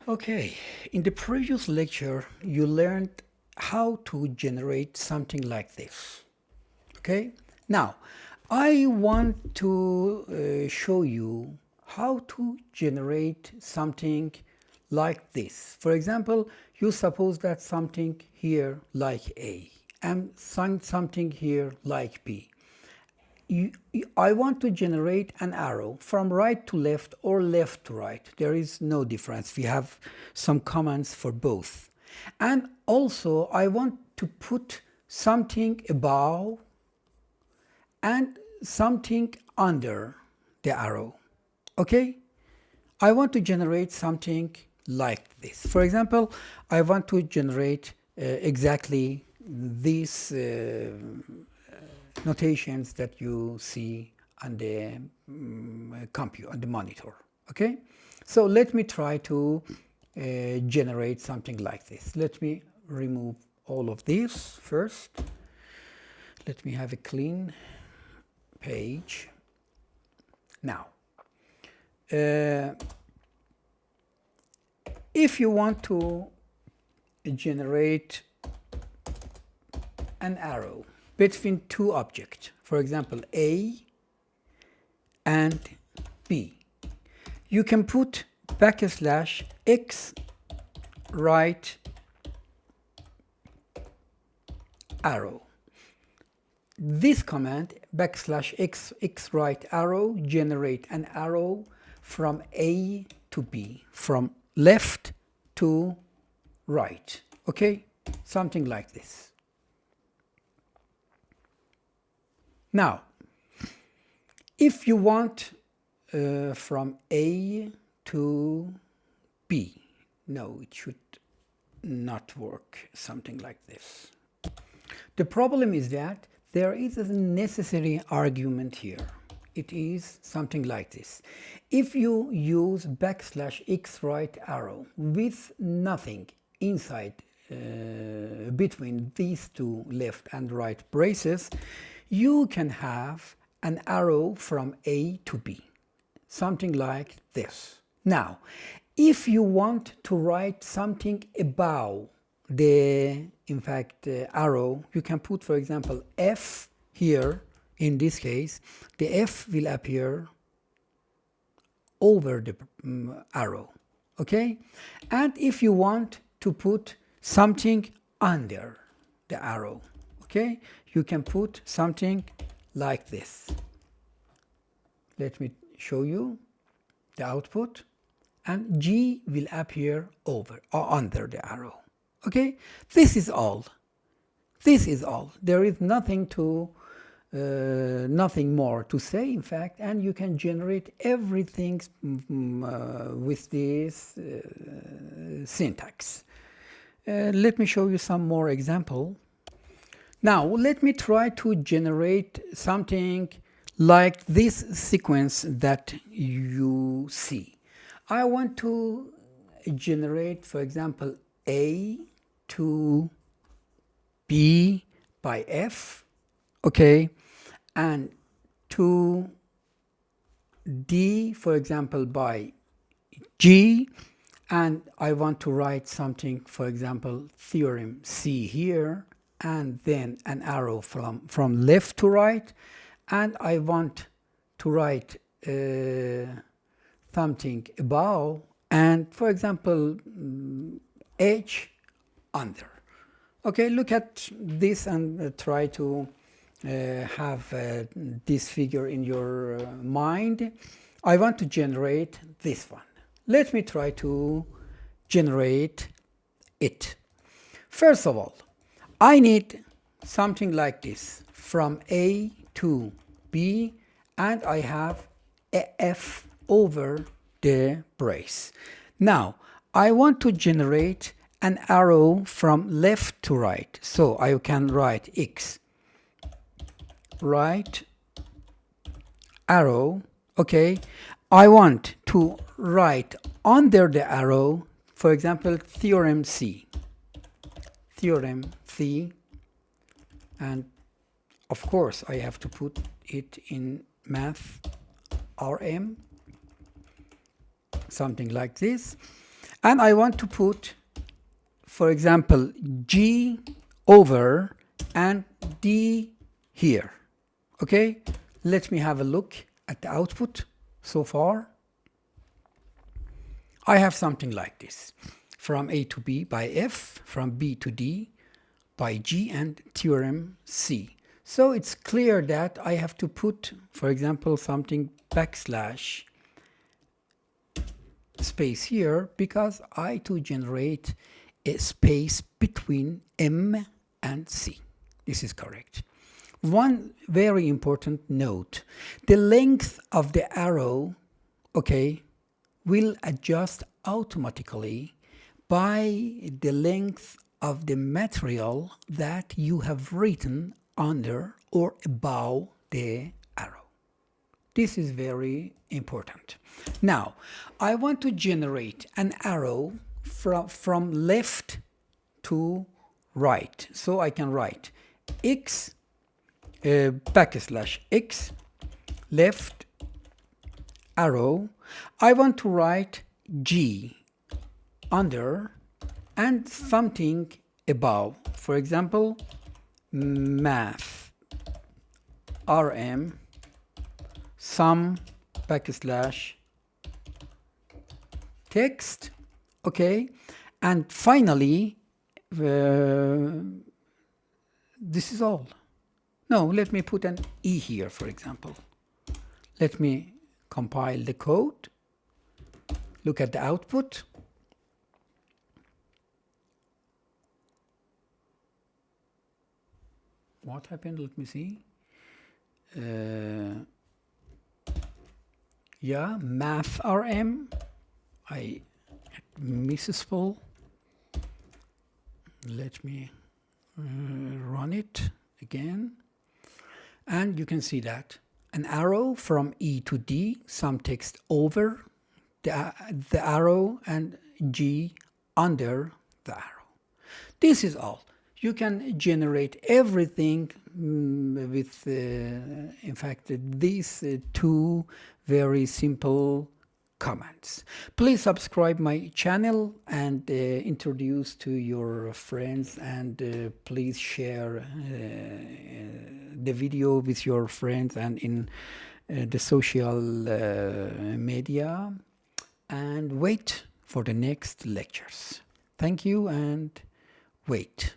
Okay, in the previous lecture, you learned how to generate something like this. Okay, now I want to show you how to generate something like this. For example, you suppose that something here like A and something here like B. I want to generate an arrow from right to left or left to right. There is no difference. We have some commands for both. And also I want to put something above and something under the arrow. Okay? I want to generate something like this. For example, I want to generate exactly these notations that you see on the computer, on the monitor. Okay, so let me try to generate something like this. Let me remove all of this first. Let me have a clean page. Now, if you want to generate an arrow between two objects, for example A and B, you can put \x right arrow. This command \x right arrow generate an arrow from A to B, from left to right. Okay, something like this. Now, if you want from A to B, no, it should not work something like this. The problem is that there is a necessary argument here. It is something like this. If you use \x right arrow with nothing inside between these two left and right braces, you can have an arrow from A to B, something like this. Now, if you want to write something above the, arrow, you can put, for example, F here. In this case, the F will appear over the arrow. Okay? And if you want to put something under the arrow, okay, you can put something like this. Let me show you the output, and G will appear over or under the arrow. Okay, this is all. This is all. There is nothing to nothing more to say, in fact, and you can generate everything with this syntax. Let me show you some more example. Now, let me try to generate something like this sequence that you see. I want to generate, for example, A to B by F, okay, and to D, for example, by G, and I want to write something, for example, theorem C here, and then an arrow from left to right, and I want to write something above, and for example H under. Okay, look at this and try to have this figure in your mind. I want to generate this one. Let me try to generate it. First of all, I need something like this from A to B, and I have a F over the brace. Now, I want to generate an arrow from left to right, so I can write X right arrow. Okay, I want to write under the arrow, for example, theorem C, and of course I have to put it in math RM, something like this. And I want to put, for example, G over and D here. Okay, let me have a look at the output so far. I have something like this: from A to B by F, from B to D by G, and theorem C. So it's clear that I have to put, for example, something backslash space here, because I to generate a space between M and C. This is correct. One very important note: the length of the arrow, okay, will adjust automatically by the length of the material that you have written under or above the arrow. This is very important. Now, I want to generate an arrow from left to right. So I can write X, backslash X, left arrow. I want to write G under and something above. For example, math RM some backslash text. Okay, and finally this is all. No, let me put an E here, for example. Let me compile the code. Look at the output. What happened? Let me see. Yeah, math RM. I misspell. Let me run it again. And you can see that an arrow from E to D, some text over the arrow, and G under the arrow. This is all. You can generate everything with, in fact, these two very simple commands. Please subscribe my channel and introduce to your friends, and please share the video with your friends and in the social media, and wait for the next lectures. Thank you, and wait.